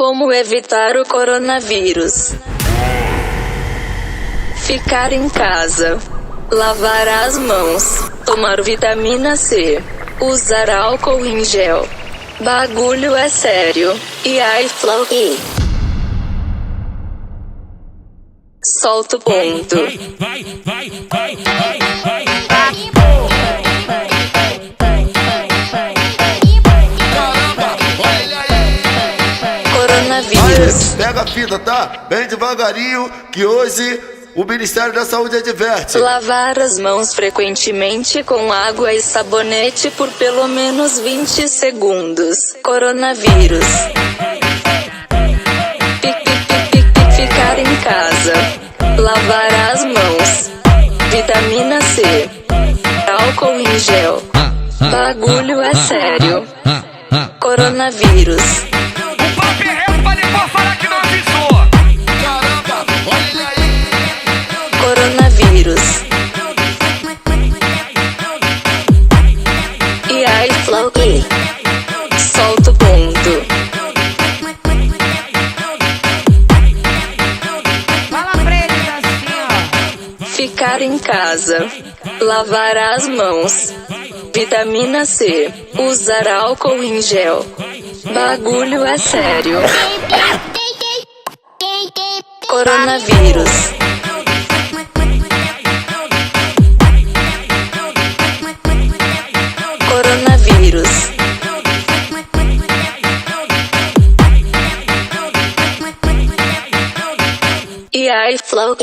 Como evitar o coronavírus? Ficar em casa. Lavar as mãos. Tomar vitamina C. Usar álcool em gel. Bagulho é sério. E aí, Flow. Solta o ponto. Coronavírus. Aí, pega a fita, tá? Bem devagarinho, que hoje o Ministério da Saúde adverte. Lavar as mãos frequentemente com água e sabonete por pelo menos 20 segundos. Coronavírus. Ficar em casa. Lavar as mãos. Vitamina C. Álcool em gel. Bagulho é sério. Coronavírus. O papo é reto pra depois falar que não avisou. Caramba, olha aí. Coronavírus. E aí, Flow. Solta o ponto. Fala pra eles assim, ó. Ficar em casa. Lavar as mãos. Vitamina C. Usar álcool em gel. Bagulho é sério. Coronavírus. Coronavírus. E aí, Flow.